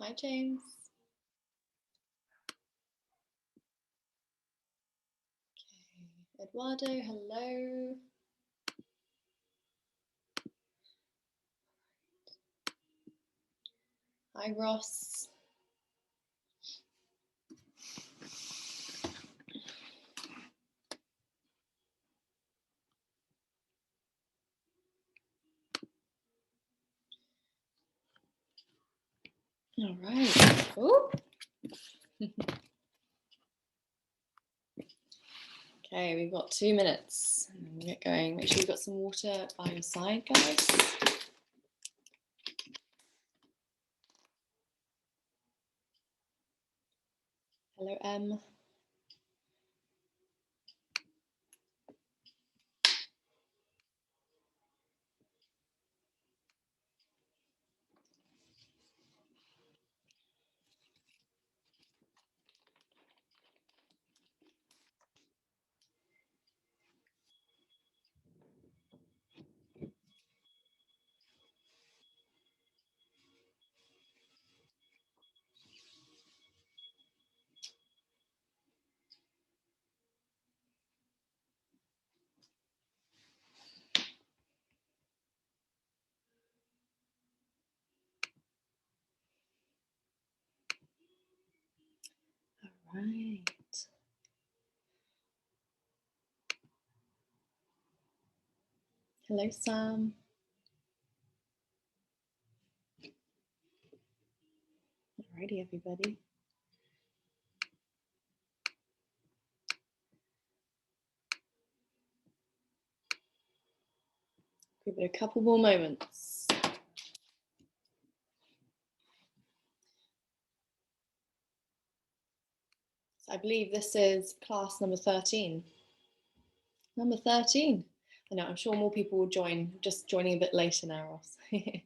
Hi, James. Okay, Eduardo, hello. Hi, Ross. All right. Ooh. Okay, we've got 2 minutes. We'll get going. Make sure you've got some water by your side, guys. Hello, Em. All right. Hello, Sam. Alrighty, everybody. Give it a couple more moments. So I believe this is class number 13. Number 13. I know, I'm sure more people will join, just joining a bit later now, Ross. Yeah,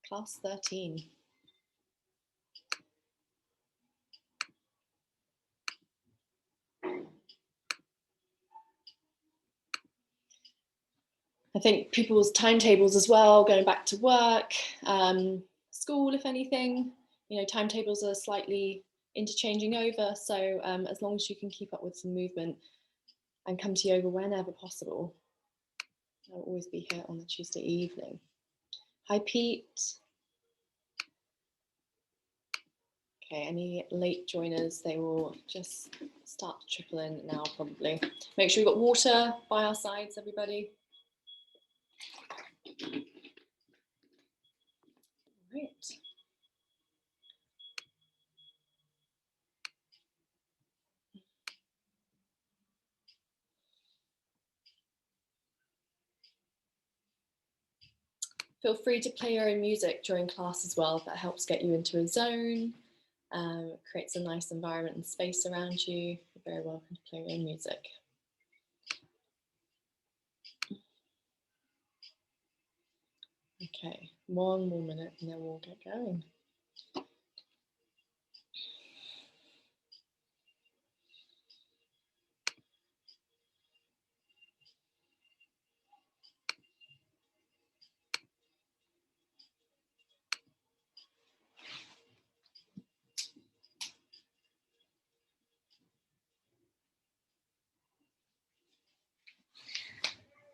class 13. I think people's timetables as well, going back to work, school, if anything, you know, timetables are slightly interchanging over. So as long as you can keep up with some movement and come to yoga whenever possible, I'll always be here on the Tuesday evening. Hi, Pete. Okay, any late joiners, they will just start to trickle in now probably. Make sure you've got water by our sides, everybody. Right. Feel free to play your own music during class as well. That helps get you into a zone. Creates a nice environment and space around you. You're very welcome to play your own music. Okay, 1 more minute and then we'll get going.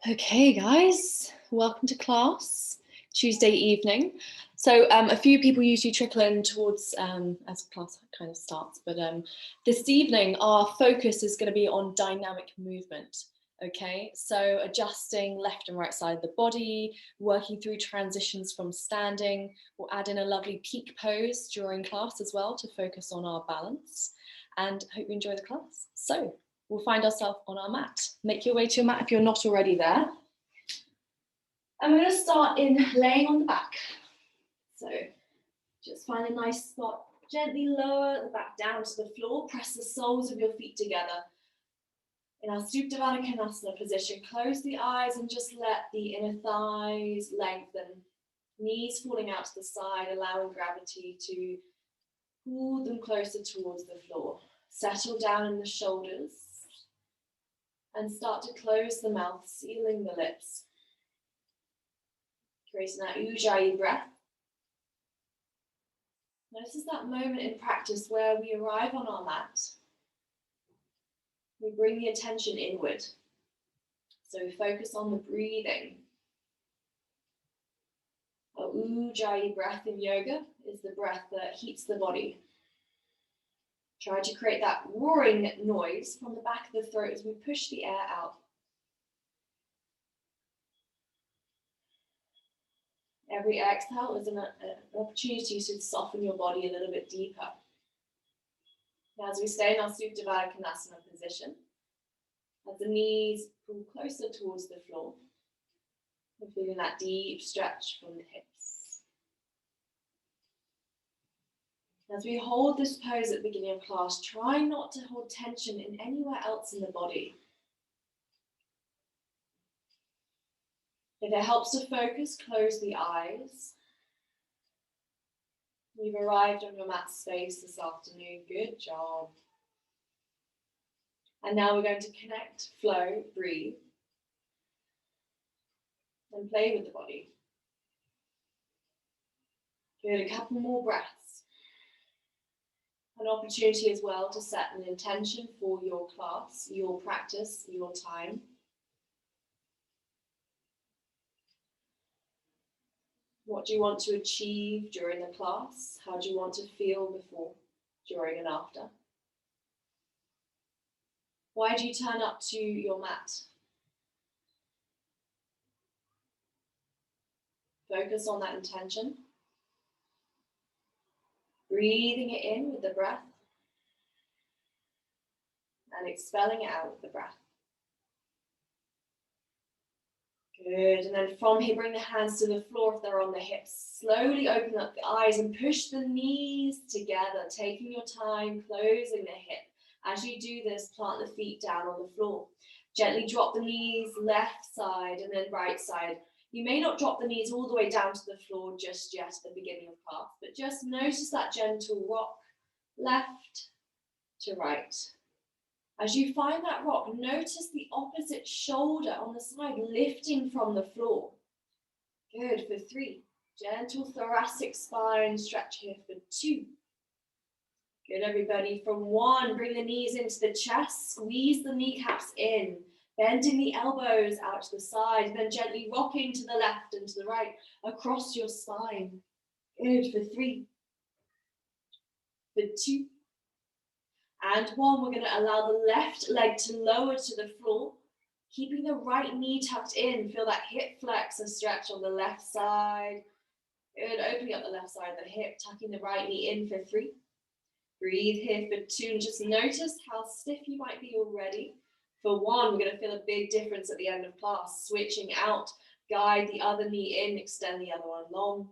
Okay, guys, welcome to class, Tuesday evening. So a few people usually trickle in towards as class kind of starts, but this evening our focus is going to be on dynamic movement. Okay, so adjusting left and right side of the body, working through transitions from standing. We'll add in a lovely peak pose during class as well to focus on our balance, and hope you enjoy the class. So we'll find ourselves on our mat. Make your way to your mat if you're not already there. And we're going to start in laying on the back. So just find a nice spot, gently lower the back down to the floor, press the soles of your feet together. In our Supta Baddha Konasana position, close the eyes and just let the inner thighs lengthen. Knees falling out to the side, allowing gravity to pull them closer towards the floor. Settle down in the shoulders and start to close the mouth, sealing the lips. Creating that Ujjayi breath. Notice that moment in practice where we arrive on our mat. We bring the attention inward. So we focus on the breathing. A Ujjayi breath in yoga is the breath that heats the body. Try to create that roaring noise from the back of the throat as we push the air out. Every exhale is an opportunity to soften your body a little bit deeper. Now, as we stay in our Supta Baddha Konasana position, as the knees pull closer towards the floor, we're feeling that deep stretch from the hips. As we hold this pose at the beginning of class, try not to hold tension in anywhere else in the body. If it helps to focus, close the eyes. You've arrived on your mat space this afternoon. Good job. And now we're going to connect, flow, breathe, and play with the body. Good, a couple more breaths. An opportunity as well to set an intention for your class, your practice, your time. What do you want to achieve during the class? How do you want to feel before, during, and after? Why do you turn up to your mat? Focus on that intention. Breathing it in with the breath and expelling it out with the breath. Good, and then from here, bring the hands to the floor if they're on the hips. Slowly open up the eyes and push the knees together, taking your time, closing the hip. As you do this, plant the feet down on the floor. Gently drop the knees left side and then right side. You may not drop the knees all the way down to the floor just yet at the beginning of class, but just notice that gentle rock, left to right. As you find that rock, notice the opposite shoulder on the side lifting from the floor. Good, for 3. Gentle thoracic spine stretch here for 2. Good, everybody. For 1, bring the knees into the chest, squeeze the kneecaps in, bending the elbows out to the side, then gently rocking to the left and to the right across your spine. Good, for 3, for 2. And 1, we're going to allow the left leg to lower to the floor, keeping the right knee tucked in. Feel that hip flexor stretch on the left side. Good, opening up the left side of the hip, tucking the right knee in for 3. Breathe here for 2, and just notice how stiff you might be already. For 1, we're going to feel a big difference at the end of class. Switching out, guide the other knee in, extend the other one long.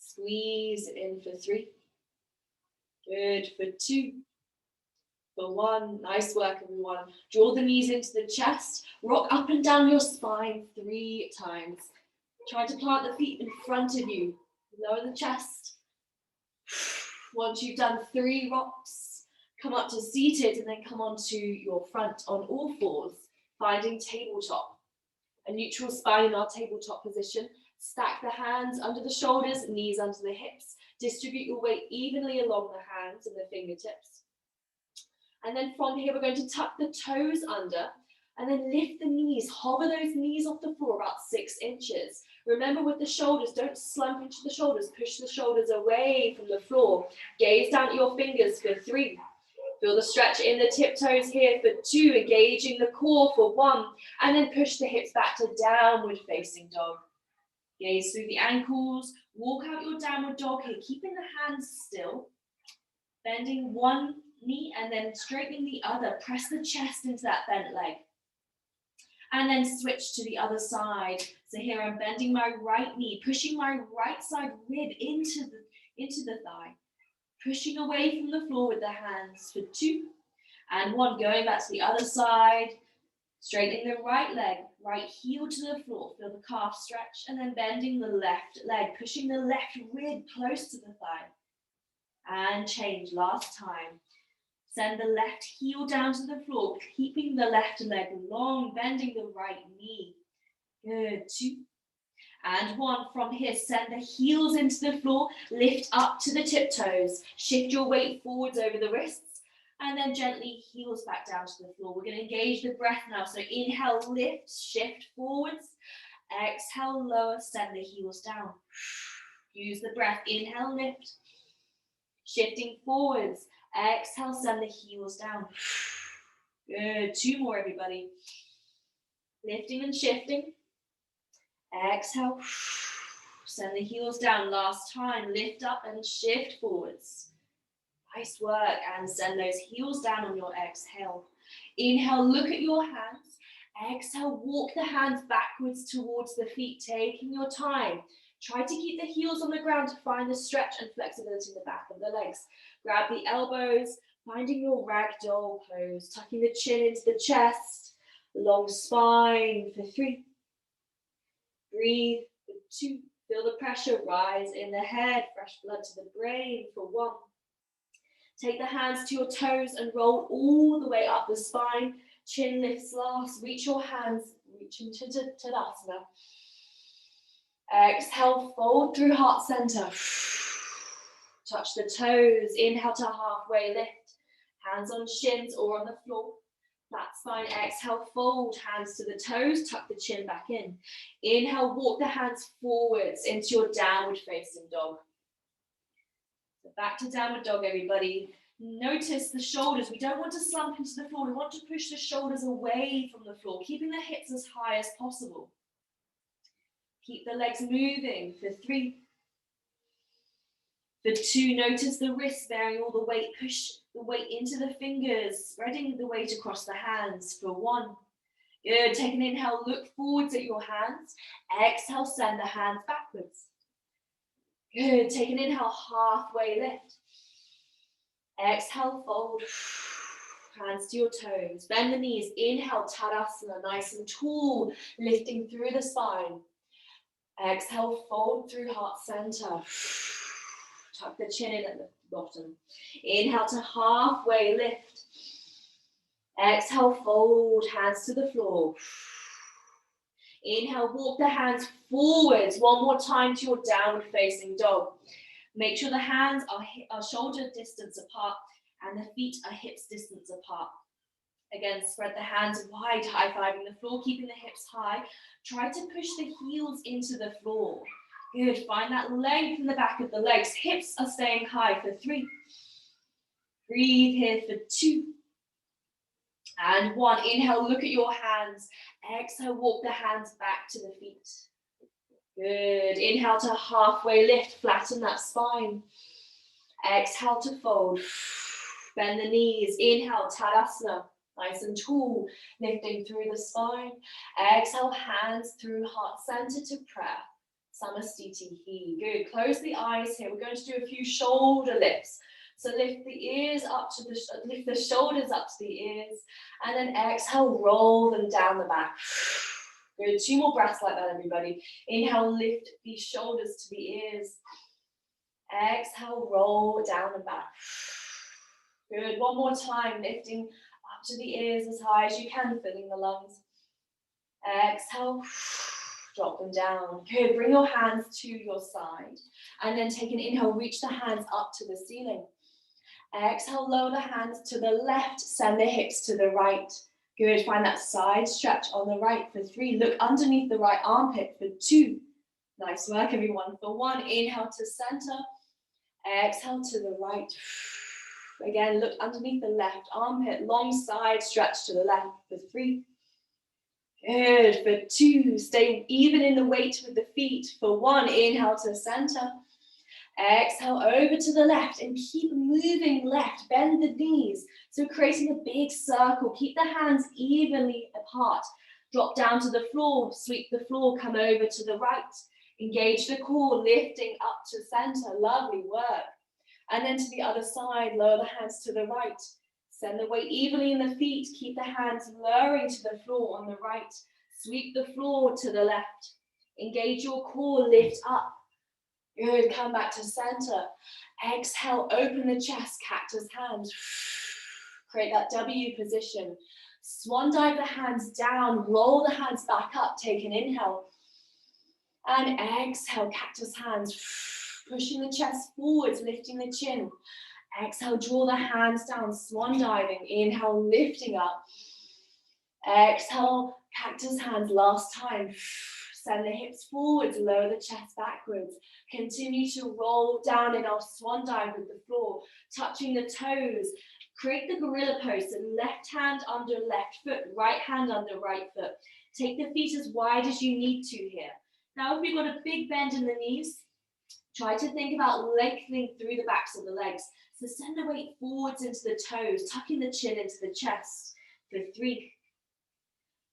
Squeeze it in for 3. Good, for 2. For 1, nice work everyone. Draw the knees into the chest, rock up and down your spine 3 times. Try to plant the feet in front of you, lower the chest. Once you've done 3 rocks, come up to seated and then come onto your front on all 4s, finding tabletop. A neutral spine in our tabletop position. Stack the hands under the shoulders, knees under the hips. Distribute your weight evenly along the hands and the fingertips. And then from here, we're going to tuck the toes under and then lift the knees. Hover those knees off the floor about 6 inches. Remember with the shoulders, don't slump into the shoulders. Push the shoulders away from the floor. Gaze down at your fingers for 3. Feel the stretch in the tiptoes here for 2. Engaging the core for 1. And then push the hips back to downward facing dog. Gaze through the ankles. Walk out your downward dog here, keeping the hands still. Bending one knee and then straightening the other. Press the chest into that bent leg. And then switch to the other side. So here I'm bending my right knee, pushing my right side rib into the thigh. Pushing away from the floor with the hands for 2. And 1, going back to the other side. Straightening the right leg, right heel to the floor. Feel the calf stretch. And then bending the left leg, pushing the left rib close to the thigh. And change, last time. Send the left heel down to the floor, keeping the left leg long, bending the right knee. Good, 2. And 1. From here, send the heels into the floor, lift up to the tiptoes, shift your weight forwards over the wrists, and then gently heels back down to the floor. We're going to engage the breath now. So inhale, lift, shift forwards. Exhale, lower, send the heels down. Use the breath. Inhale, lift. Shifting forwards. Exhale, send the heels down. Good. 2 more, everybody. Lifting and shifting. Exhale. Send the heels down. Last time. Lift up and shift forwards. Nice work. And send those heels down on your exhale. Inhale, look at your hands. Exhale, walk the hands backwards towards the feet, taking your time. Try to keep the heels on the ground to find the stretch and flexibility in the back of the legs. Grab the elbows, finding your ragdoll pose, tucking the chin into the chest, long spine for 3. Breathe for 2. Feel the pressure rise in the head, fresh blood to the brain for 1. Take the hands to your toes and roll all the way up the spine. Chin lifts last. Reach your hands, reach into Tadasana. Exhale, fold through heart center. Touch the toes. Inhale to halfway lift. Hands on shins or on the floor. Flat spine. Exhale, fold. Hands to the toes. Tuck the chin back in. Inhale, walk the hands forwards into your downward facing dog. So back to downward dog, everybody. Notice the shoulders. We don't want to slump into the floor. We want to push the shoulders away from the floor, keeping the hips as high as possible. Keep the legs moving for 3. For 2, notice the wrists bearing all the weight. Push the weight into the fingers, spreading the weight across the hands for 1. Good. Take an inhale, look forwards at your hands. Exhale, send the hands backwards. Good. Take an inhale, halfway lift. Exhale, fold. Hands to your toes. Bend the knees. Inhale, Tadasana, nice and tall, lifting through the spine. Exhale, fold through heart center. Tuck the chin in at the bottom. Inhale to halfway lift. Exhale, fold, hands to the floor. Inhale, walk the hands forwards. 1 more time to your downward facing dog. Make sure the hands are shoulder distance apart and the feet are hips distance apart. Again, spread the hands wide, high-fiving the floor, keeping the hips high. Try to push the heels into the floor. Good. Find that length in the back of the legs. Hips are staying high for 3. Breathe here for 2. And 1. Inhale, look at your hands. Exhale, walk the hands back to the feet. Good. Inhale to halfway lift, flatten that spine. Exhale to fold. Bend the knees. Inhale, Tadasana. Nice and tall, lifting through the spine. Exhale, hands through heart center to prayer. Samastiti. Good. Close the eyes here. We're going to do a few shoulder lifts. So lift the ears up to lift the shoulders up to the ears, and then exhale, roll them down the back. Good. 2 more breaths like that, everybody. Inhale, lift the shoulders to the ears. Exhale, roll down the back. Good. 1 more time, lifting up to the ears as high as you can, filling the lungs. Exhale, drop them down. Good. Bring your hands to your side, and then take an inhale, reach the hands up to the ceiling. Exhale, lower the hands to the left, send the hips to the right. Good. Find that side stretch on the right for 3. Look underneath the right armpit for 2. Nice work, everyone. For 1, inhale to center. Exhale to the right. Again, look underneath the left armpit. Long side stretch to the left for 3. Good. For 2, stay even in the weight with the feet. For 1, inhale to center. Exhale over to the left and keep moving left. Bend the knees. So creating a big circle. Keep the hands evenly apart. Drop down to the floor. Sweep the floor. Come over to the right. Engage the core, lifting up to center. Lovely work. And then to the other side, lower the hands to the right. Send the weight evenly in the feet. Keep the hands lowering to the floor on the right. Sweep the floor to the left. Engage your core, lift up. Good, come back to center. Exhale, open the chest, cactus hand. Create that W position. Swan dive the hands down, roll the hands back up, take an inhale. And exhale, cactus hands, pushing the chest forwards, lifting the chin. Exhale, draw the hands down, swan diving. Inhale, lifting up. Exhale, cactus hands, last time. Send the hips forwards, lower the chest backwards. Continue to roll down in our swan dive with the floor, touching the toes. Create the gorilla pose, so left hand under left foot, right hand under right foot. Take the feet as wide as you need to here. Now if we've got a big bend in the knees, try to think about lengthening through the backs of the legs. So send the weight forwards into the toes, tucking the chin into the chest. For 3.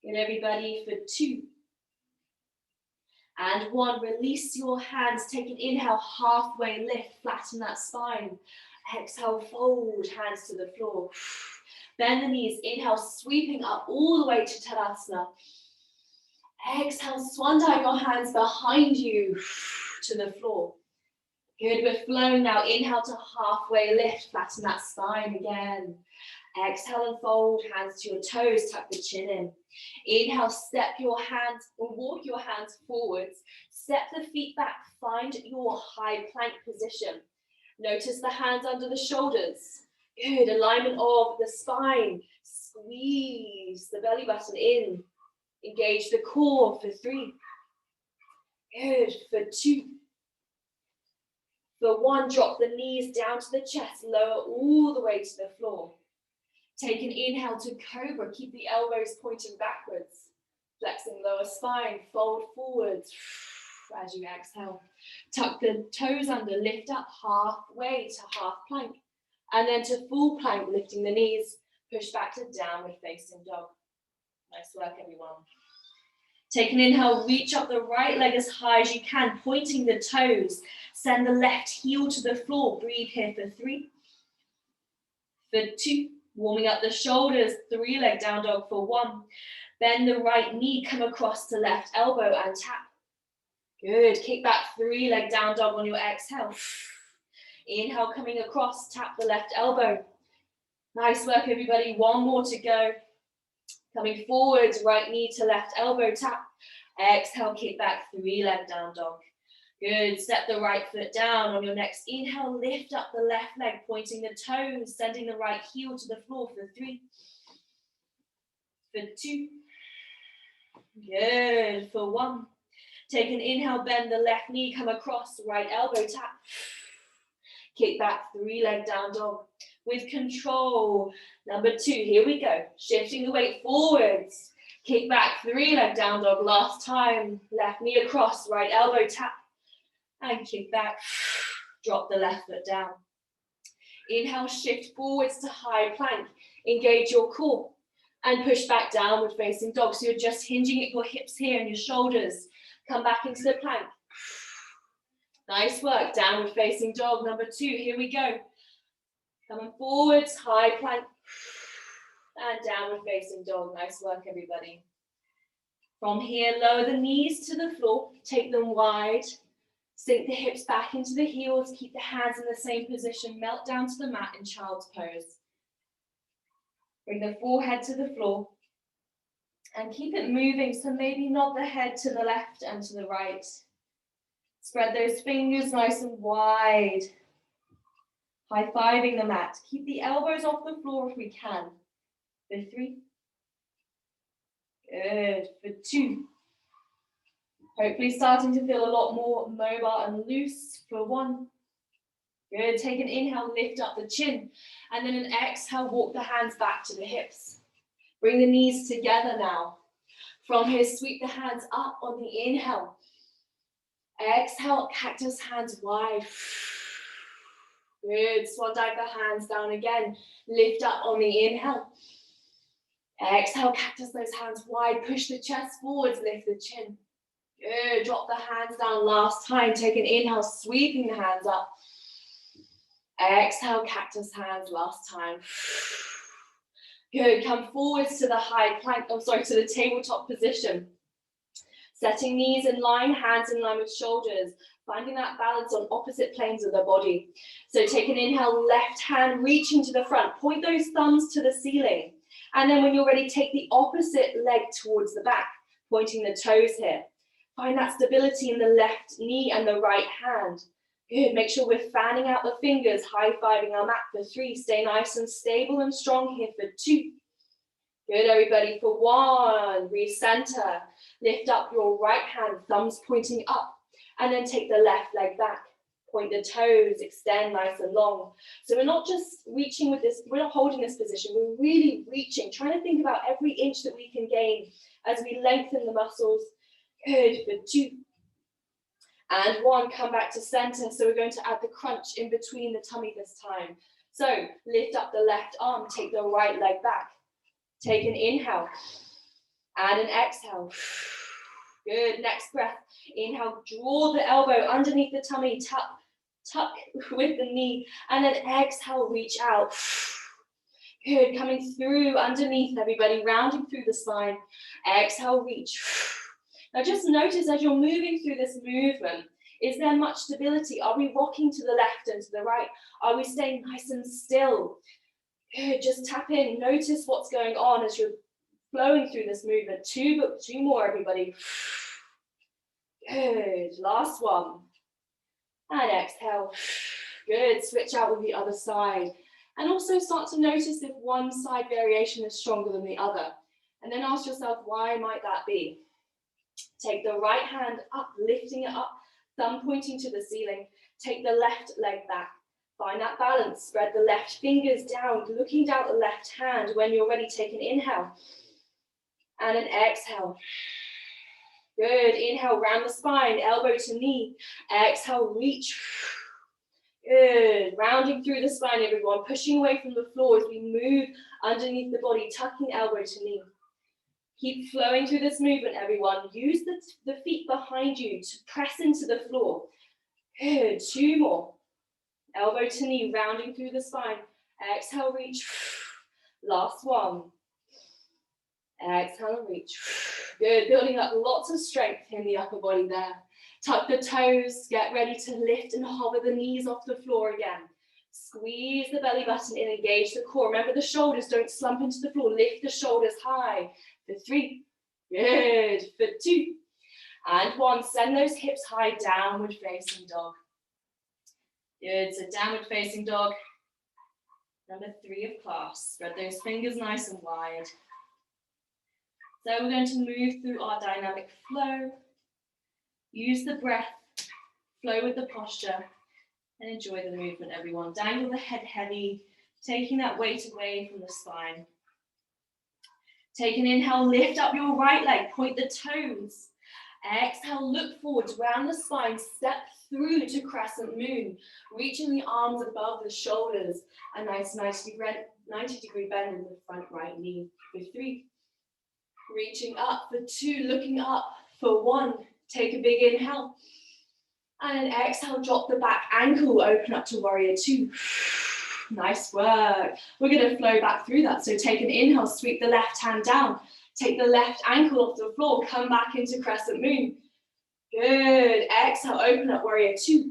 Good, everybody, for 2. And 1, release your hands, take an inhale, halfway lift, flatten that spine. Exhale, fold, hands to the floor. Bend the knees, inhale, sweeping up all the way to Tadasana. Exhale, swan dive your hands behind you to the floor. Good, we're flowing now. Inhale to halfway lift, flatten that spine again. Exhale and fold, hands to your toes, tuck the chin in. Inhale, step your hands or walk your hands forwards. Step the feet back, find your high plank position. Notice the hands under the shoulders. Good, alignment of the spine. Squeeze the belly button in. Engage the core for 3. Good, for 2. For 1, drop the knees down to the chest, lower all the way to the floor. Take an inhale to cobra, keep the elbows pointing backwards. Flexing lower spine, fold forwards as you exhale. Tuck the toes under, lift up halfway to half plank. And then to full plank, lifting the knees, push back to downward facing dog. Nice work, everyone. Take an inhale, reach up the right leg as high as you can, pointing the toes. Send the left heel to the floor. Breathe here for 3. For 2. Warming up the shoulders, 3-leg down dog for 1. Bend the right knee, come across to left elbow and tap. Good, kick back, 3-leg down dog on your exhale. Inhale, coming across, tap the left elbow. Nice work, everybody. 1 more to go. Coming forwards, right knee to left elbow, tap. Exhale, kick back, 3-leg down dog. Good, step the right foot down. On your next inhale, lift up the left leg, pointing the toes, sending the right heel to the floor for 3. For 2. Good, for 1. Take an inhale, bend the left knee, come across, right elbow, tap. Kick back, 3-leg down dog. With control. Number 2, here we go. Shifting the weight forwards. Kick back, 3-leg down dog. Last time, left knee across, right elbow, tap. And kick back, drop the left foot down. Inhale, shift forwards to high plank. Engage your core and push back downward facing dog. So you're just hinging at your hips here and your shoulders. Come back into the plank. Nice work, downward facing dog. Number 2, here we go. Coming forwards, high plank. And downward facing dog. Nice work, everybody. From here, lower the knees to the floor. Take them wide. Sink the hips back into the heels, keep the hands in the same position, melt down to the mat in child's pose. Bring the forehead to the floor and keep it moving, so maybe nod the head to the left and to the right. Spread those fingers nice and wide. High-fiving the mat. Keep the elbows off the floor if we can. For 3. Good. For 2. Hopefully starting to feel a lot more mobile and loose for 1. Good, take an inhale, lift up the chin. And then an exhale, walk the hands back to the hips. Bring the knees together now. From here, sweep the hands up on the inhale. Exhale, cactus hands wide. Good, swan dive the hands down again. Lift up on the inhale. Exhale, cactus those hands wide. Push the chest forwards, lift the chin. Good, drop the hands down last time. Take an inhale, sweeping the hands up. Exhale, cactus hands last time. Good, come forwards to the high plank, to the tabletop position. Setting knees in line, hands in line with shoulders. Finding that balance on opposite planes of the body. So take an inhale, left hand reaching to the front. Point those thumbs to the ceiling. And then when you're ready, take the opposite leg towards the back, pointing the toes here. Find that stability in the left knee and the right hand. Good, make sure we're fanning out the fingers, high-fiving our mat for 3. Stay nice and stable and strong here for 2. Good, everybody, for 1. Recenter. Lift up your right hand, thumbs pointing up, and then take the left leg back. Point the toes, extend nice and long. So we're not just reaching with this, we're not holding this position, we're really reaching, trying to think about every inch that we can gain as we lengthen the muscles. Good, for 2. And 1, come back to center. So we're going to add the crunch in between the tummy this time. So lift up the left arm, take the right leg back. Take an inhale and an exhale. Good, next breath. Inhale, draw the elbow underneath the tummy, tuck with the knee, and then exhale, reach out. Good, coming through underneath, everybody, rounding through the spine. Exhale, reach. Now just notice as you're moving through this movement, is there much stability? Are we rocking to the left and to the right? Are we staying nice and still? Good, just tap in, notice what's going on as you're flowing through this movement. 2 more, everybody. Good, last 1. And exhale. Good, switch out with the other side. And also start to notice if one side variation is stronger than the other. And then ask yourself, why might that be? Take the right hand up, lifting it up, thumb pointing to the ceiling. Take the left leg back. Find that balance. Spread the left fingers down, looking down the left hand. When you're ready, take an inhale and an exhale. Good. Inhale, round the spine, elbow to knee. Exhale, reach. Good. Rounding through the spine, everyone. Pushing away from the floor as we move underneath the body, tucking elbow to knee. Keep flowing through this movement, everyone. Use the feet behind you to press into the floor. Good. 2 more. Elbow to knee, rounding through the spine. Exhale, reach. Last 1. Exhale and reach. Good, building up lots of strength in the upper body there. Tuck the toes, get ready to lift and hover the knees off the floor again. Squeeze the belly button in, engage the core. Remember the shoulders, don't slump into the floor. Lift the shoulders high. For 3. Good, for 2. And 1, send those hips high, downward facing dog. Good, so downward facing dog. Number 3 of class. Spread those fingers nice and wide. So we're going to move through our dynamic flow. Use the breath, flow with the posture, and enjoy the movement, everyone. Dangle the head heavy, taking that weight away from the spine. Take an inhale, lift up your right leg, point the toes. Exhale, look forwards, round the spine, step through to crescent moon, reaching the arms above the shoulders. A nice 90-degree bend in the front right knee. For 3. Reaching up for 2, looking up for 1. Take a big inhale. And an exhale, drop the back ankle, open up to warrior 2. Nice work. We're going to flow back through that. So take an inhale, sweep the left hand down. Take the left ankle off the floor, come back into crescent moon. Good. Exhale, open up warrior 2.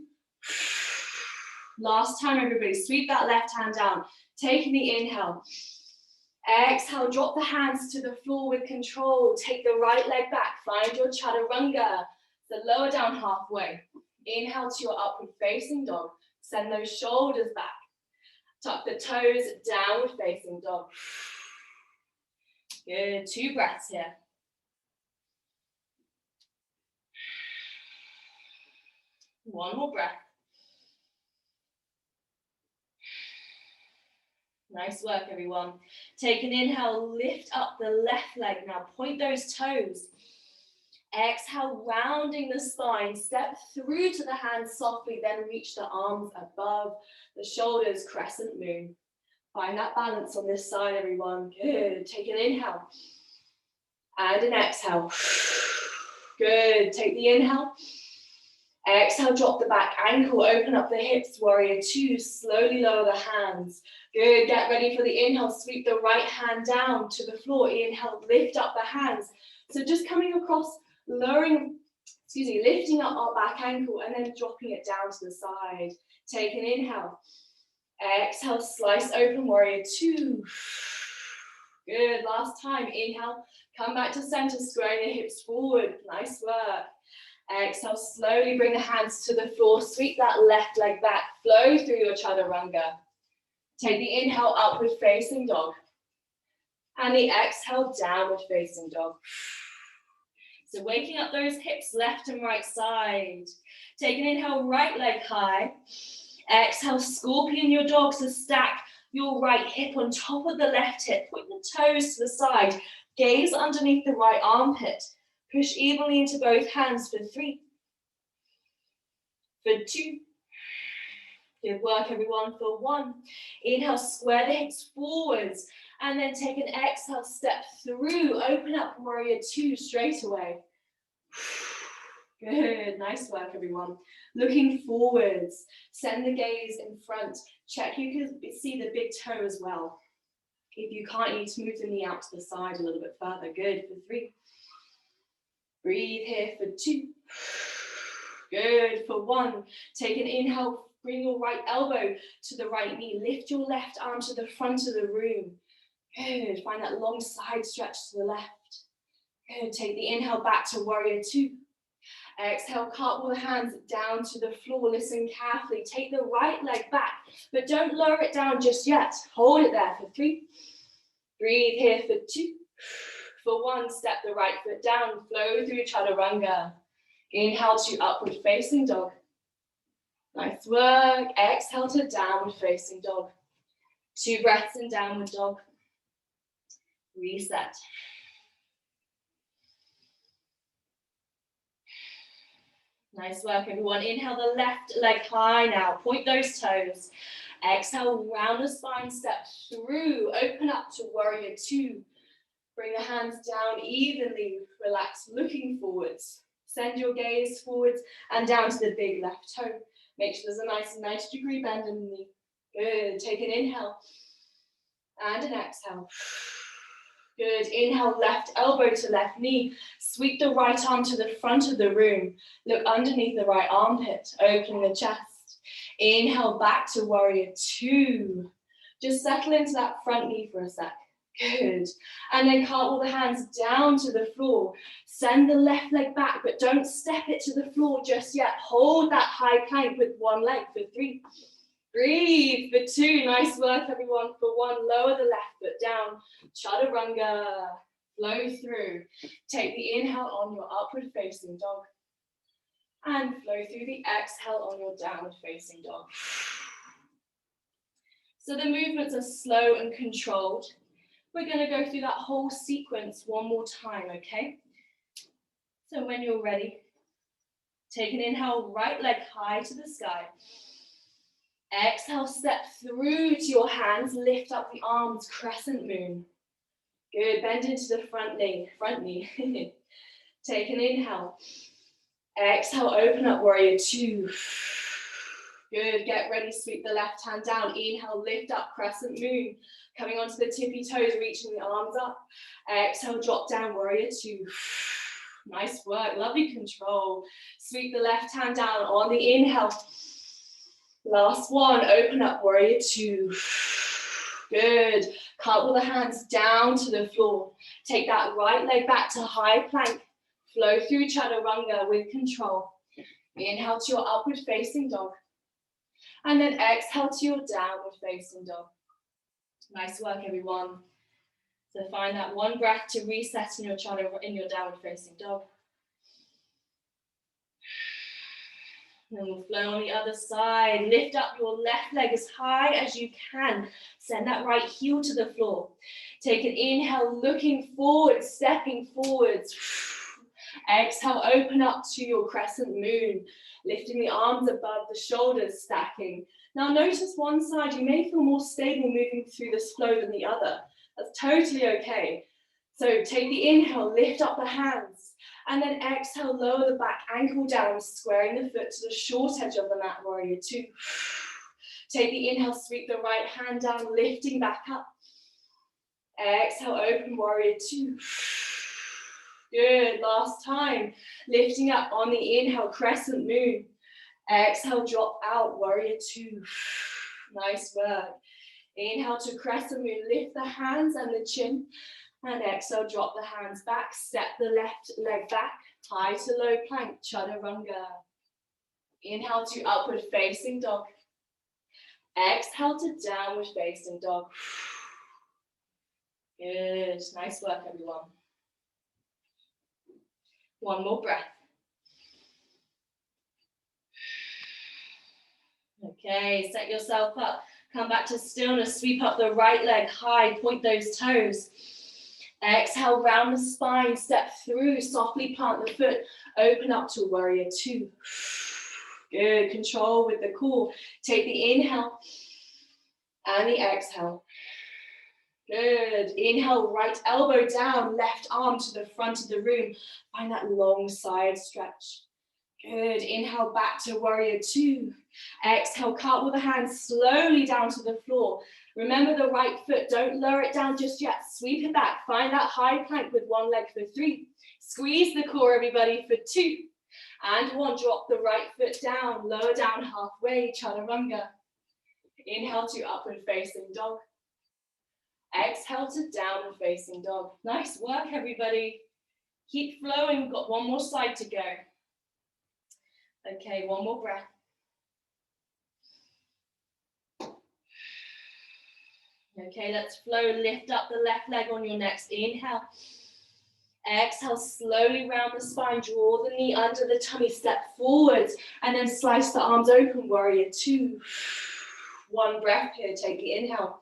Last time, everybody, sweep that left hand down. Taking the inhale. Exhale, drop the hands to the floor with control. Take the right leg back. Find your chaturanga. So lower down halfway. Inhale to your upward facing dog. Send those shoulders back. Tuck the toes, downward facing dog. Good, 2 breaths here. One more breath. Nice work, everyone. Take an inhale, lift up the left leg. Now point those toes. Exhale, rounding the spine. Step through to the hands softly, then reach the arms above the shoulders, crescent moon. Find that balance on this side, everyone. Good. Take an inhale and an exhale. Good. Take the inhale. Exhale, drop the back ankle, open up the hips, warrior 2, slowly lower the hands. Good, get ready for the inhale, sweep the right hand down to the floor. Inhale, lift up the hands. So just coming across, lifting up our back ankle and then dropping it down to the side. Take an inhale. Exhale, slice open, warrior 2. Good, last time, inhale, come back to center, squaring the hips forward. Nice work. Exhale, slowly bring the hands to the floor. Sweep that left leg back. Flow through your chaturanga. Take the inhale, upward facing dog. And the exhale, downward facing dog. So waking up those hips left and right side. Take an inhale, right leg high. Exhale, scorpion your dog. So stack your right hip on top of the left hip. Put the toes to the side. Gaze underneath the right armpit. Push evenly into both hands for 3. For 2. Good work, everyone, for 1. Inhale, square the hips forwards. And then take an exhale, step through. Open up warrior 2 straight away. Good, nice work, everyone. Looking forwards. Send the gaze in front. Check you can see the big toe as well. If you can't, you need to move the knee out to the side a little bit further. Good, for 3. Breathe here for 2. Good, for 1. Take an inhale, bring your right elbow to the right knee. Lift your left arm to the front of the room. Good, find that long side stretch to the left. Good, take the inhale back to warrior 2. Exhale, cartwheel the hands down to the floor. Listen carefully. Take the right leg back, but don't lower it down just yet. Hold it there for 3. Breathe here for 2. For 1, step the right foot down. Flow through chaturanga. Inhale to upward facing dog. Nice work. Exhale to downward facing dog. 2 breaths in downward dog. Reset. Nice work, everyone. Inhale the left leg high now. Point those toes. Exhale, round the spine, step through. Open up to warrior 2. Bring the hands down evenly. Relax, looking forwards. Send your gaze forwards and down to the big left toe. Make sure there's a nice 90-degree bend in the knee. Good. Take an inhale and an exhale. Good. Inhale, left elbow to left knee. Sweep the right arm to the front of the room. Look underneath the right armpit. Open the chest. Inhale back to warrior 2. Just settle into that front knee for a sec. Good. And then cartwheel the hands down to the floor. Send the left leg back, but don't step it to the floor just yet. Hold that high plank with 1 leg for 3. Breathe for 2. Nice work, everyone. For 1, lower the left foot down. Chaturanga. Flow through. Take the inhale on your upward facing dog. And flow through the exhale on your downward facing dog. So the movements are slow and controlled. We're going to go through that whole sequence 1 more time, okay? So when you're ready, take an inhale, right leg high to the sky. Exhale, step through to your hands, lift up the arms, crescent moon. Good, bend into the front knee. Take an inhale. Exhale, open up warrior 2. Good, get ready, sweep the left hand down. Inhale, lift up, crescent moon. Coming onto the tippy toes, reaching the arms up. Exhale, drop down, warrior 2. Nice work, lovely control. Sweep the left hand down on the inhale. Last 1, open up, warrior 2. Good. Cartwheel the hands down to the floor. Take that right leg back to high plank. Flow through chaturanga with control. Inhale to your upward facing dog. And then exhale to your downward facing dog. Nice work, everyone. So find that 1 breath to reset in your downward facing dog. Then we'll flow on the other side. Lift up your left leg as high as you can. Send that right heel to the floor. Take an inhale, looking forward, stepping forwards. Exhale, open up to your crescent moon. Lifting the arms above the shoulders, stacking. Now notice one side, you may feel more stable moving through this flow than the other. That's totally okay. So take the inhale, lift up the hands. And then exhale, lower the back ankle down, squaring the foot to the short edge of the mat, warrior 2. Take the inhale, sweep the right hand down, lifting back up. Exhale, open warrior 2. Good, last time. Lifting up on the inhale, crescent moon. Exhale, drop out, warrior 2. Nice work. Inhale to crescent moon, lift the hands and the chin. And exhale, drop the hands back, step the left leg back. High to low plank, chaturanga. Inhale to upward facing dog. Exhale to downward facing dog. Good, nice work everyone. One more breath. Okay, set yourself up. Come back to stillness, sweep up the right leg high, point those toes. Exhale, round the spine, step through, softly plant the foot, open up to warrior two. Good, control with the core. Take the inhale and the exhale. Good, inhale, right elbow down, left arm to the front of the room. Find that long side stretch. Good, inhale back to warrior two. Exhale, cartwheel the hands slowly down to the floor. Remember the right foot, don't lower it down just yet. Sweep it back, find that high plank with one leg for three. Squeeze the core, everybody, for two. And one, drop the right foot down, lower down halfway, chaturanga. Inhale to upward facing dog. Exhale to downward facing dog. Nice work, everybody. Keep flowing, we've got one more side to go. Okay, one more breath. Okay, let's flow. Lift up the left leg on your next inhale. Exhale, slowly round the spine. Draw the knee under the tummy. Step forwards and then slice the arms open. Warrior two. One breath here. Take the inhale.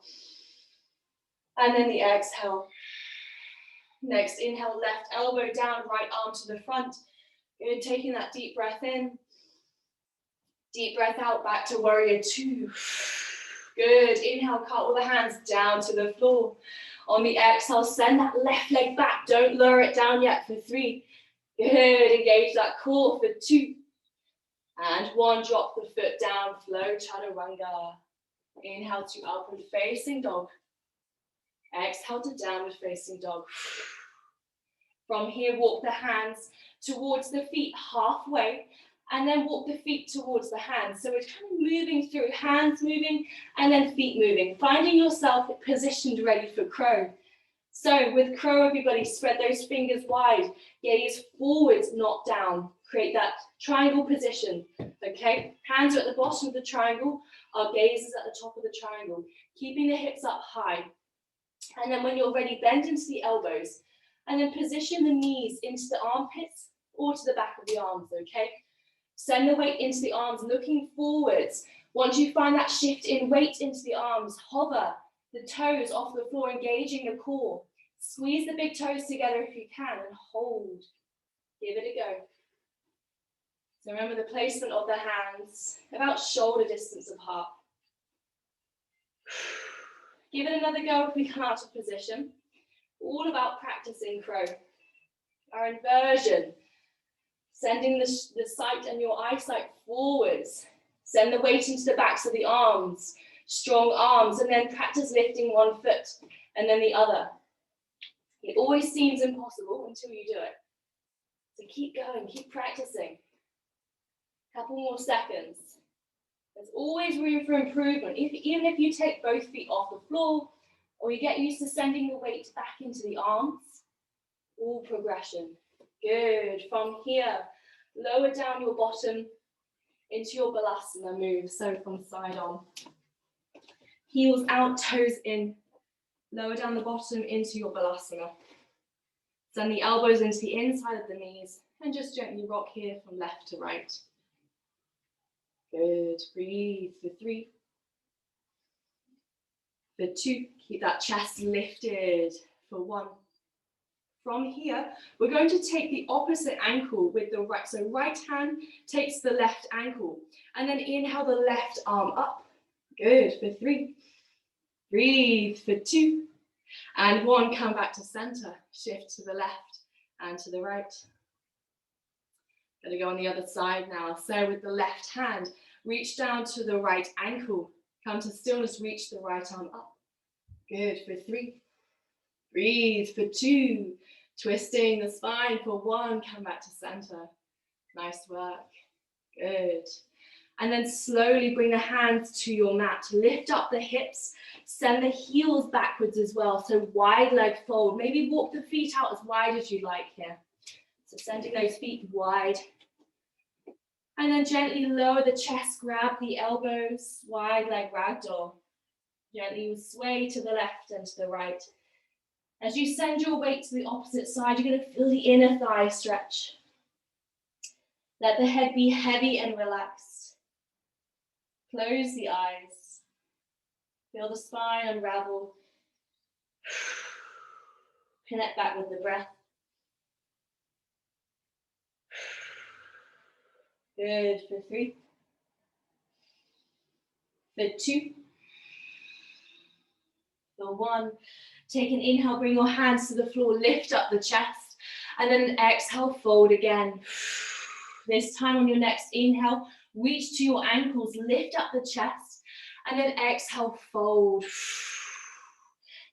And then the exhale. Next inhale, left elbow down, right arm to the front. Good, taking that deep breath in. Deep breath out, back to warrior two. Good, inhale, cartwheel the hands down to the floor. On the exhale, send that left leg back. Don't lower it down yet for three. Good, engage that core for two. And one, drop the foot down, flow chaturanga. Inhale to upward facing dog. Exhale to downward facing dog. From here, walk the hands towards the feet halfway, and then walk the feet towards the hands. So we're kind of moving through, hands moving, and then feet moving, finding yourself positioned ready for crow. So with crow, everybody, spread those fingers wide, gaze forwards, not down. Create that triangle position, okay? Hands are at the bottom of the triangle, our gaze is at the top of the triangle, keeping the hips up high. And then when you're ready, bend into the elbows, and then position the knees into the armpits or to the back of the arms, okay? Send the weight into the arms, looking forwards. Once you find that shift in weight into the arms, hover the toes off the floor, engaging the core. Squeeze the big toes together if you can and hold. Give it a go. So remember the placement of the hands, about shoulder distance apart. Give it another go if we come out of position. All about practicing crow. Our inversion. Sending the sight and your eyesight forwards. Send the weight into the backs of the arms. Strong arms, and then practice lifting one foot and then the other. It always seems impossible until you do it. So keep going, keep practicing. Couple more seconds. There's always room for improvement. Even if you take both feet off the floor, or you get used to sending the weight back into the arms, all progression. Good. From here, lower down your bottom into your balasana move. So from side on. Heels out, toes in. Lower down the bottom into your balasana. Send the elbows into the inside of the knees and just gently rock here from left to right. Good. Breathe for three. For two, keep that chest lifted. For one. From here, we're going to take the opposite ankle with the right. So right hand takes the left ankle. And then inhale the left arm up. Good. For three. Breathe for two. And one, come back to center. Shift to the left and to the right. Going to go on the other side now. So with the left hand, reach down to the right ankle. Come to stillness, reach the right arm up. Good, for three. Breathe for two. Twisting the spine for one, come back to center. Nice work. Good. And then slowly bring the hands to your mat. Lift up the hips. Send the heels backwards as well. So wide leg fold. Maybe walk the feet out as wide as you like here. So sending those feet wide. And then gently lower the chest, grab the elbows, wide leg ragdoll. Gently sway to the left and to the right. As you send your weight to the opposite side, you're going to feel the inner thigh stretch. Let the head be heavy and relaxed. Close the eyes. Feel the spine unravel. Connect back with the breath. Good for 3. For 2. For 1. Take an inhale, bring your hands to the floor, lift up the chest, and then exhale, fold again. This time on your next inhale, reach to your ankles, lift up the chest, and then exhale, fold.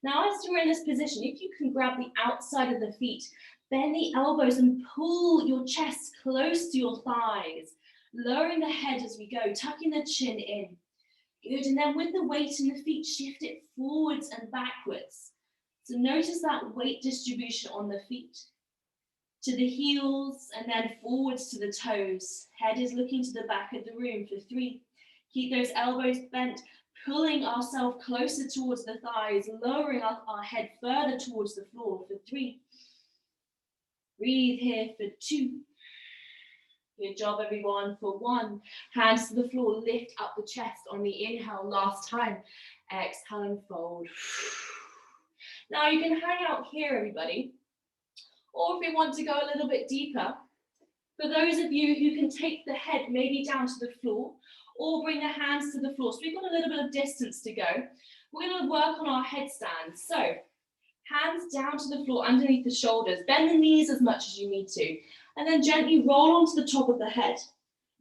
Now, as you're in this position, if you can grab the outside of the feet, bend the elbows and pull your chest close to your thighs, lowering the head as we go, tucking the chin in. Good, and then with the weight in the feet, shift it forwards and backwards. So notice that weight distribution on the feet. To the heels and then forwards to the toes. Head is looking to the back of the room for 3. Keep those elbows bent, pulling ourselves closer towards the thighs, lowering our head further towards the floor for 3. Breathe here for 2. Good job, everyone. For 1, hands to the floor, lift up the chest on the inhale. Last time, exhale and fold. Now you can hang out here, everybody. Or if you want to go a little bit deeper, for those of you who can take the head maybe down to the floor or bring the hands to the floor. So we've got a little bit of distance to go. We're going to work on our headstand. So hands down to the floor underneath the shoulders. Bend the knees as much as you need to. And then gently roll onto the top of the head.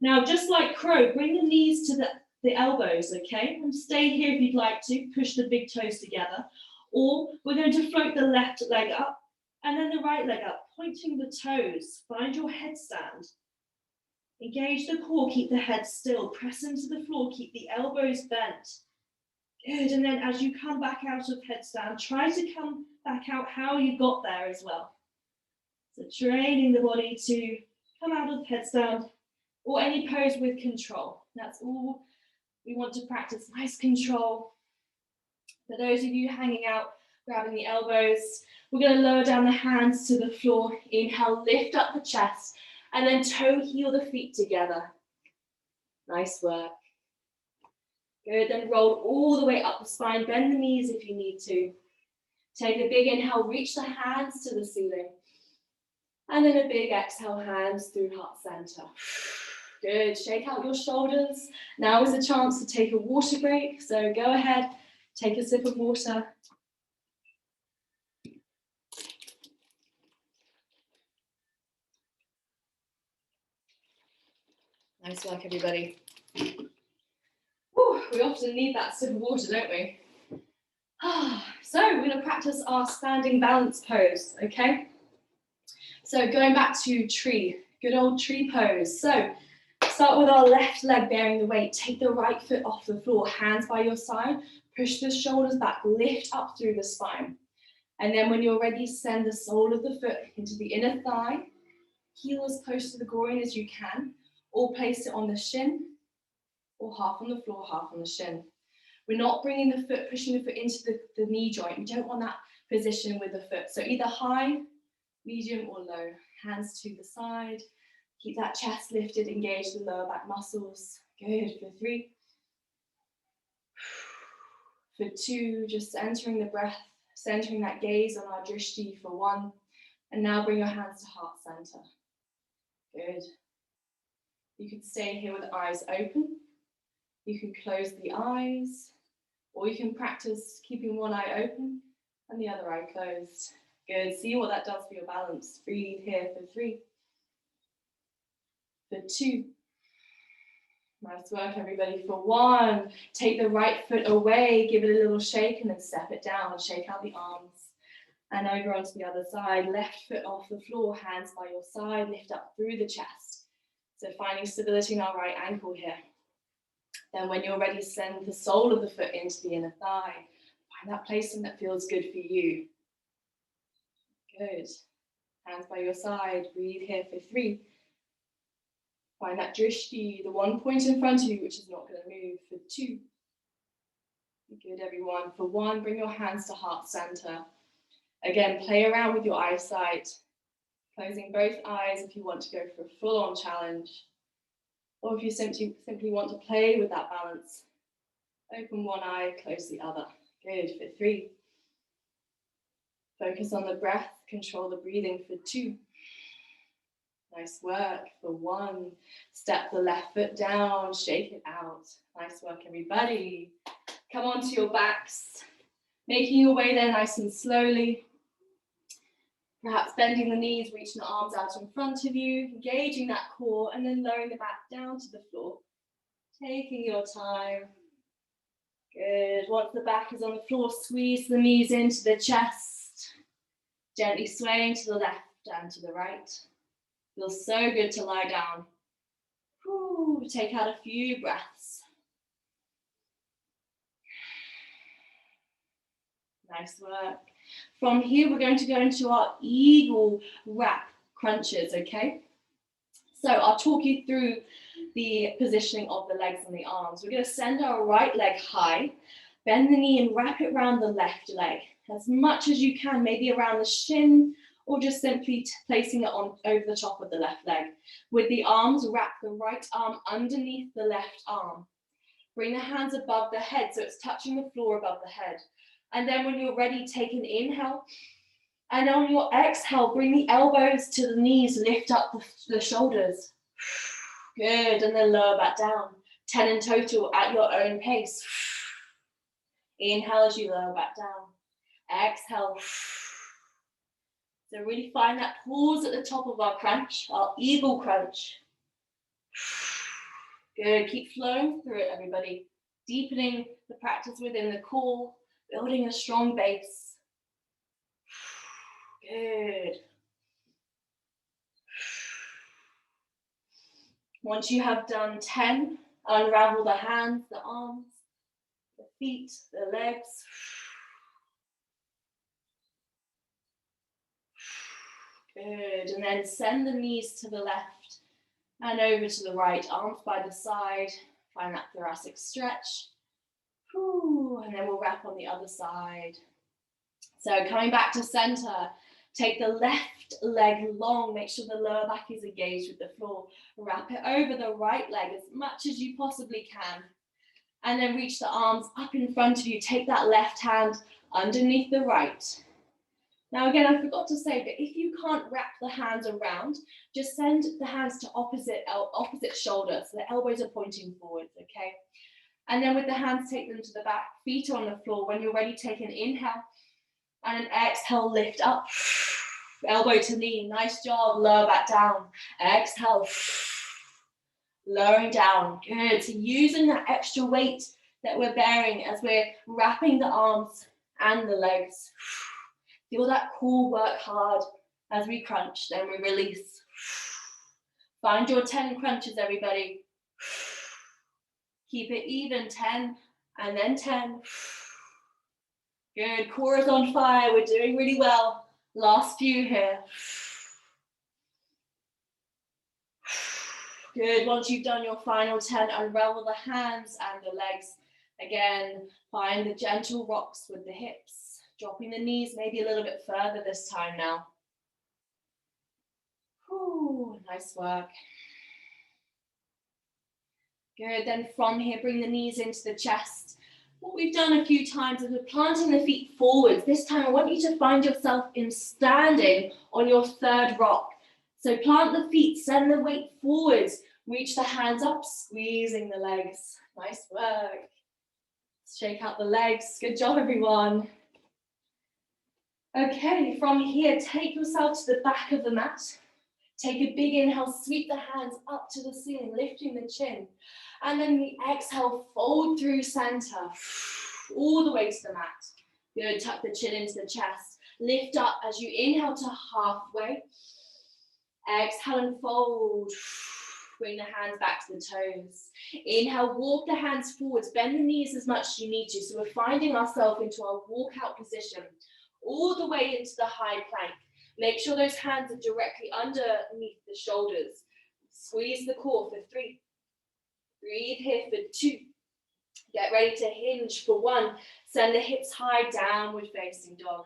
Now, just like crow, bring the knees to the elbows, okay? And stay here if you'd like to. Push the big toes together. Or we're going to float the left leg up and then the right leg up, pointing the toes. Find your headstand. Engage the core, keep the head still. Press into the floor, keep the elbows bent. Good, and then as you come back out of headstand, try to come back out how you got there as well. So training the body to come out of headstand or any pose with control. That's all we want to practice, nice control. For those of you hanging out, grabbing the elbows, we're going to lower down the hands to the floor. Inhale, lift up the chest, and then toe heel the feet together. Nice work. Good, then roll all the way up the spine, bend the knees if you need to. Take a big inhale, reach the hands to the ceiling. And then a big exhale, hands through heart center. Good, shake out your shoulders. Now is a chance to take a water break. So go ahead, take a sip of water. Nice work, everybody. Whew, we often need that sip of water, don't we? So we're going to practice our standing balance pose, okay? So going back to tree, good old tree pose. So start with our left leg bearing the weight. Take the right foot off the floor, hands by your side. Push the shoulders back, lift up through the spine. And then when you're ready, send the sole of the foot into the inner thigh. Heel as close to the groin as you can, or place it on the shin, or half on the floor, half on the shin. We're not bringing the foot, pushing the foot into the knee joint. We don't want that position with the foot. So either high, medium, or low. Hands to the side. Keep that chest lifted, engage the lower back muscles. Good, for 3. For 2, just centering the breath, centering that gaze on our drishti for 1. And now bring your hands to heart center. Good. You could stay here with eyes open. You can close the eyes, or you can practice keeping one eye open and the other eye closed. Good, see what that does for your balance. Breathe here for 3. For 2. Nice work, everybody. For 1, take the right foot away, give it a little shake, and then step it down. Shake out the arms. And over onto the other side, left foot off the floor, hands by your side, lift up through the chest. So finding stability in our right ankle here. Then when you're ready, send the sole of the foot into the inner thigh. Find that placement that feels good for you. Good. Hands by your side. Breathe here for 3. Find that drishti, the one point in front of you, which is not going to move, for 2. Good, everyone. For 1, bring your hands to heart center. Again, play around with your eyesight. Closing both eyes if you want to go for a full-on challenge. Or if you simply want to play with that balance. Open one eye, close the other. Good, for 3. Focus on the breath, control the breathing for 2. Nice work for 1. Step the left foot down, shake it out. Nice work, everybody. Come onto your backs, making your way there nice and slowly. Perhaps bending the knees, reaching the arms out in front of you, engaging that core, and then lowering the back down to the floor. Taking your time. Good. Once the back is on the floor, squeeze the knees into the chest. Gently swaying to the left and to the right. Feels so good to lie down. Whew, take out a few breaths. Nice work. From here, we're going to go into our eagle wrap crunches, okay? So I'll talk you through the positioning of the legs and the arms. We're going to send our right leg high, bend the knee and wrap it around the left leg as much as you can, maybe around the shin, or just simply placing it on over the top of the left leg. With the arms, wrap the right arm underneath the left arm. Bring the hands above the head so it's touching the floor above the head. And then when you're ready, take an inhale. And on your exhale, bring the elbows to the knees, lift up the shoulders. Good, and then lower back down. 10 in total at your own pace. Inhale as you lower back down. Exhale. So really find that pause at the top of our crunch, our eagle crunch. Good, keep flowing through it, everybody. Deepening the practice within the core, building a strong base. Good. Once you have done 10, unravel the hands, the arms, the feet, the legs. Good, and then send the knees to the left and over to the right, arms by the side. Find that thoracic stretch. And then we'll wrap on the other side. So coming back to center, take the left leg long, make sure the lower back is engaged with the floor. Wrap it over the right leg as much as you possibly can. And then reach the arms up in front of you. Take that left hand underneath the right. Now again, I forgot to say, but if you can't wrap the hands around, just send the hands to opposite shoulder, so the elbows are pointing forwards, okay? And then with the hands, take them to the back, feet on the floor. When you're ready, take an inhale and an exhale, lift up, elbow to knee, nice job, lower back down, exhale, lowering down, good. So using that extra weight that we're bearing as we're wrapping the arms and the legs. Feel that core work hard as we crunch, then we release. Find your 10 crunches, everybody. Keep it even, 10, and then 10. Good, core is on fire, we're doing really well. Last few here. Good, once you've done your final 10, unravel the hands and the legs. Again, find the gentle rocks with the hips. Dropping the knees maybe a little bit further this time now. Whew, nice work. Good, then from here, bring the knees into the chest. What we've done a few times is we're planting the feet forwards. This time I want you to find yourself in standing on your third rock. So plant the feet, send the weight forwards, reach the hands up, squeezing the legs. Nice work. Shake out the legs. Good job, everyone. Okay, from here, take yourself to the back of the mat. Take a big inhale, sweep the hands up to the ceiling, lifting the chin. And then the exhale, fold through center, all the way to the mat. Good, tuck the chin into the chest. Lift up as you inhale to halfway. Exhale and fold. Bring the hands back to the toes. Inhale, walk the hands forwards, bend the knees as much as you need to. So we're finding ourselves into our walkout position, all the way into the high plank. Make sure those hands are directly underneath the shoulders. Squeeze the core for 3. Breathe here for 2. Get ready to hinge for 1. Send the hips high, downward facing dog.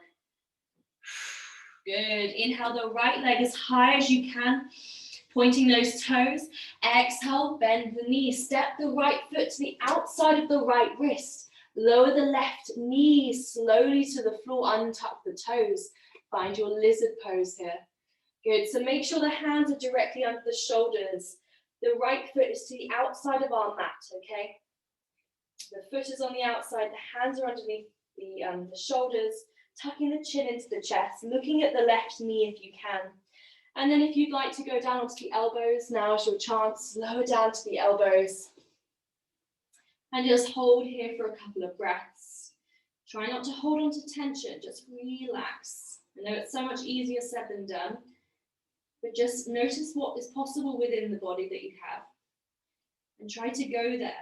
Good. Inhale the right leg as high as you can, pointing those toes. Exhale, bend the knee. Step the right foot to the outside of the right wrist. Lower the left knee slowly to the floor, untuck the toes. Find your lizard pose here. Good, so make sure the hands are directly under the shoulders. The right foot is to the outside of our mat, okay? The foot is on the outside, the hands are underneath the shoulders, tucking the chin into the chest, looking at the left knee if you can. And then if you'd like to go down onto the elbows, now is your chance. Lower down to the elbows. And just hold here for a couple of breaths. Try not to hold on to tension, just relax. I know it's so much easier said than done, but just notice what is possible within the body that you have. And try to go there.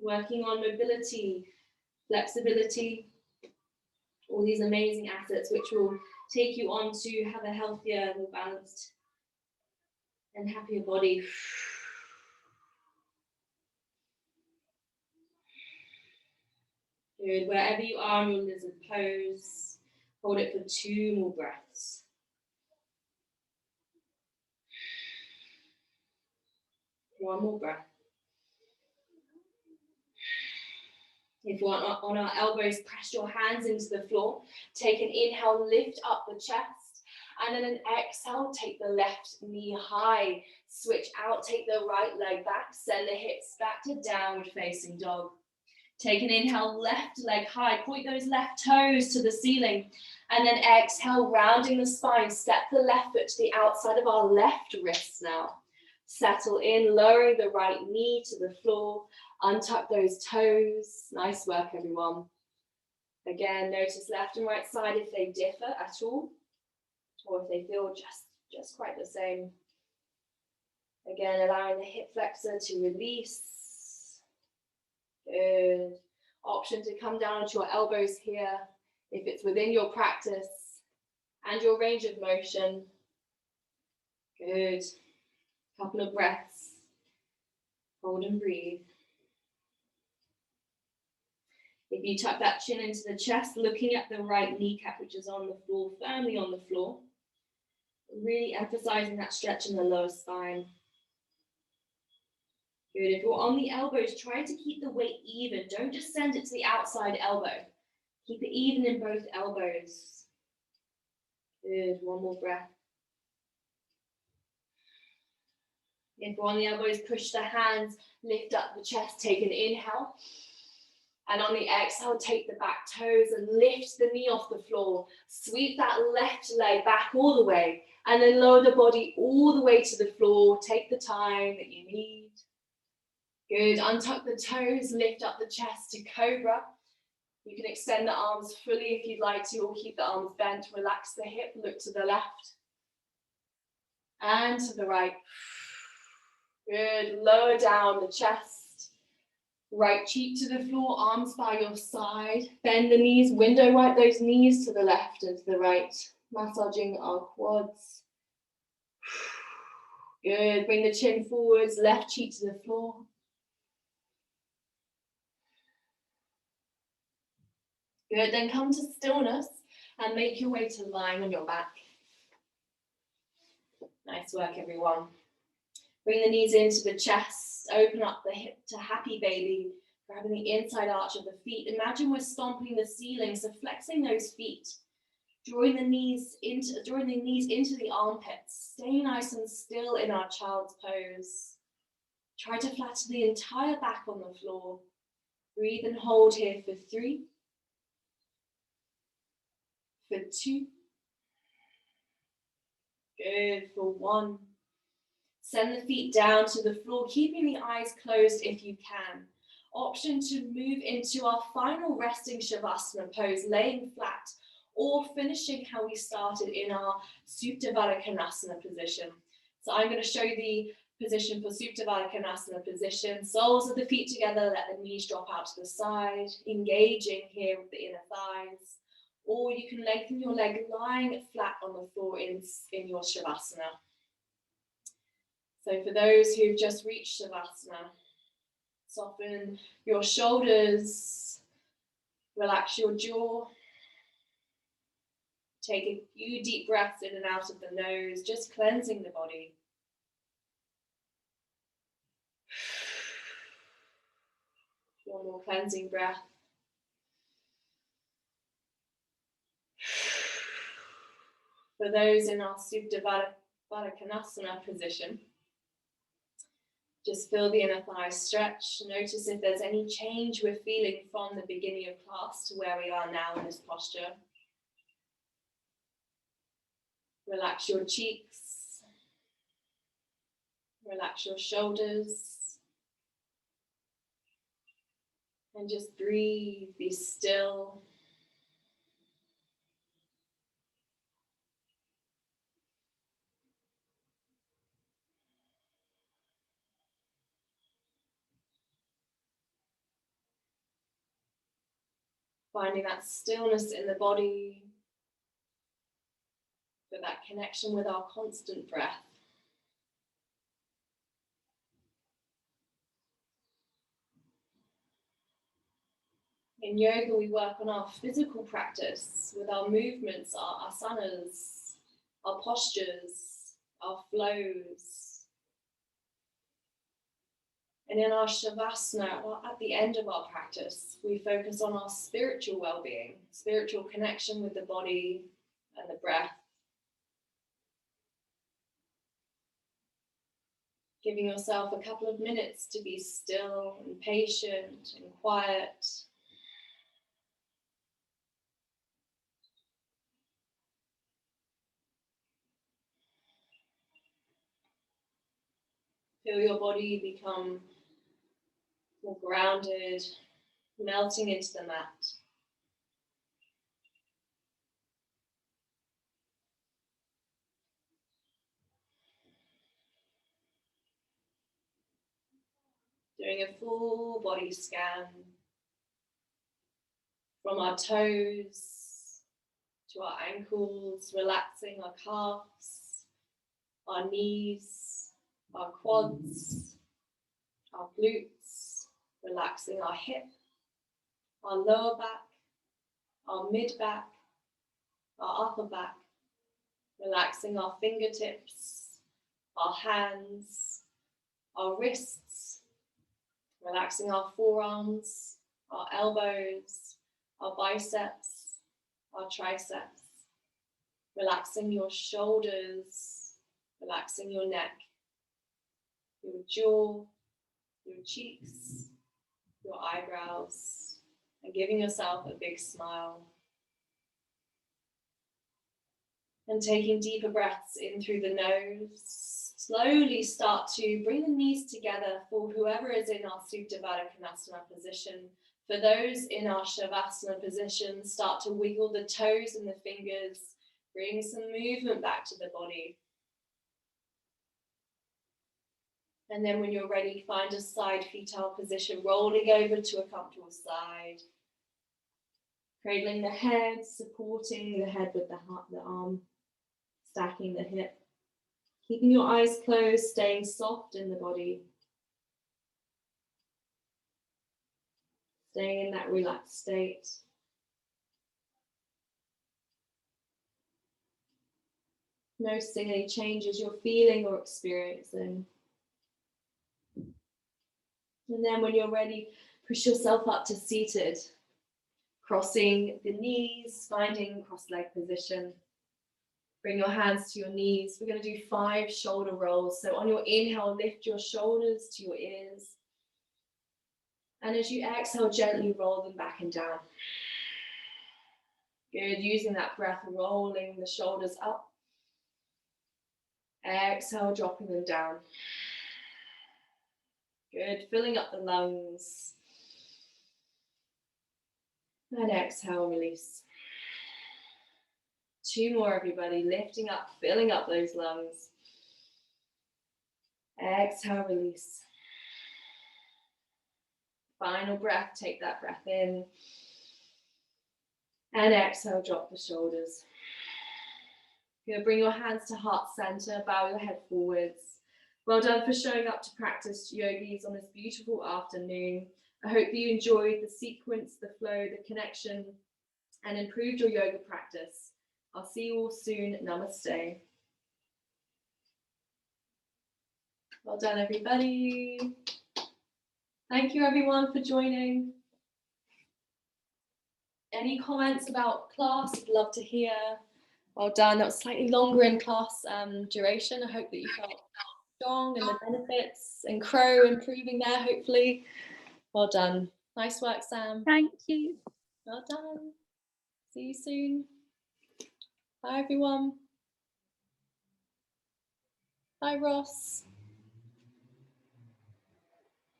Working on mobility, flexibility, all these amazing assets which will take you on to have a healthier, more balanced and happier body. Good, wherever you are in your lizard pose, hold it for 2 more breaths. One more breath. If you're on our elbows, press your hands into the floor. Take an inhale, lift up the chest. And then an exhale, take the left knee high. Switch out, take the right leg back. Send the hips back to downward facing dog. Take an inhale, left leg high. Point those left toes to the ceiling. And then exhale, rounding the spine. Step the left foot to the outside of our left wrist now. Settle in, lowering the right knee to the floor. Untuck those toes. Nice work, everyone. Again, notice left and right side if they differ at all, or if they feel just quite the same. Again, allowing the hip flexor to release. Good. Option to come down onto your elbows here if it's within your practice and your range of motion. Good. Couple of breaths. Hold and breathe. If you tuck that chin into the chest, looking at the right kneecap, which is on the floor, firmly on the floor, really emphasizing that stretch in the lower spine. Good. If you're on the elbows, try to keep the weight even. Don't just send it to the outside elbow. Keep it even in both elbows. Good. One more breath. If you're on the elbows, push the hands, lift up the chest, take an inhale. And on the exhale, take the back toes and lift the knee off the floor. Sweep that left leg back all the way. And then lower the body all the way to the floor. Take the time that you need. Good. Untuck the toes, lift up the chest to cobra. You can extend the arms fully if you'd like to, or keep the arms bent. Relax the hip, look to the left and to the right. Good. Lower down the chest. Right cheek to the floor, arms by your side. Bend the knees, window wipe those knees to the left and to the right. Massaging our quads. Good. Bring the chin forwards, left cheek to the floor. Good. Then come to stillness and make your way to lying on your back. Nice work, everyone. Bring the knees into the chest, open up the hip to happy baby, grabbing the inside arch of the feet. Imagine we're stomping the ceiling, so flexing those feet, drawing the knees into the armpits. Stay nice and still in our child's pose. Try to flatten the entire back on the floor. Breathe and hold here for 3, for 2, good, for 1. Send the feet down to the floor, keeping the eyes closed if you can. Option to move into our final resting Shavasana pose, laying flat, or finishing how we started in our Supta Baddha Konasana position. So I'm going to show you the position for Supta Baddha Konasana position. Soles of the feet together, let the knees drop out to the side, engaging here with the inner thighs. or you can lengthen your leg lying flat on the floor in your Shavasana. So for those who've just reached Shavasana, soften your shoulders, relax your jaw, take a few deep breaths in and out of the nose, just cleansing the body. One more cleansing breath. For those in our Supta Baddha Konasana position, just feel the inner thighs stretch. Notice if there's any change we're feeling from the beginning of class to where we are now in this posture. Relax your cheeks. Relax your shoulders. And just breathe, be still. Finding that stillness in the body, but that connection with our constant breath. In yoga, we work on our physical practice with our movements, our asanas, our postures, our flows. And in our Shavasana, at the end of our practice, we focus on our spiritual well-being, spiritual connection with the body and the breath. Giving yourself a couple of minutes to be still and patient and quiet. Feel your body become more grounded, melting into the mat. Doing a full body scan from our toes to our ankles, relaxing our calves, our knees, our quads, our glutes, relaxing our hip, our lower back, our mid back, our upper back, relaxing our fingertips, our hands, our wrists, relaxing our forearms, our elbows, our biceps, our triceps, relaxing your shoulders, relaxing your neck, your jaw, your cheeks, your eyebrows, and giving yourself a big smile. And taking deeper breaths in through the nose, slowly start to bring the knees together for whoever is in our Supta Baddha Konasana position. For those in our Shavasana position, start to wiggle the toes and the fingers, bring some movement back to the body. And then when you're ready, find a side fetal position, rolling over to a comfortable side. Cradling the head, supporting the head with the arm, stacking the hip. Keeping your eyes closed, staying soft in the body. Staying in that relaxed state. Noticing any changes you're feeling or experiencing. And then when you're ready, push yourself up to seated. Crossing the knees, finding cross-leg position. Bring your hands to your knees. We're going to do 5 shoulder rolls. So on your inhale, lift your shoulders to your ears. And as you exhale, gently roll them back and down. Good, using that breath, rolling the shoulders up. Exhale, dropping them down. Good, filling up the lungs. And exhale, release. 2 more, everybody. Lifting up, filling up those lungs. Exhale, release. Final breath, take that breath in. And exhale, drop the shoulders. You're going to bring your hands to heart center, bow your head forwards. Well done for showing up to practice, yogis, on this beautiful afternoon. I hope that you enjoyed the sequence, the flow, the connection, and improved your yoga practice. I'll see you all soon. Namaste. Well done, everybody. Thank you, everyone, for joining. Any comments about class? I'd love to hear. Well done. That was slightly longer in class duration. I hope that you felt strong and the benefits, and Crow improving there, hopefully. Well done. Nice work, Sam. Thank you. Well done. See you soon. Bye, everyone. Bye, Ross.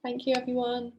Thank you, everyone.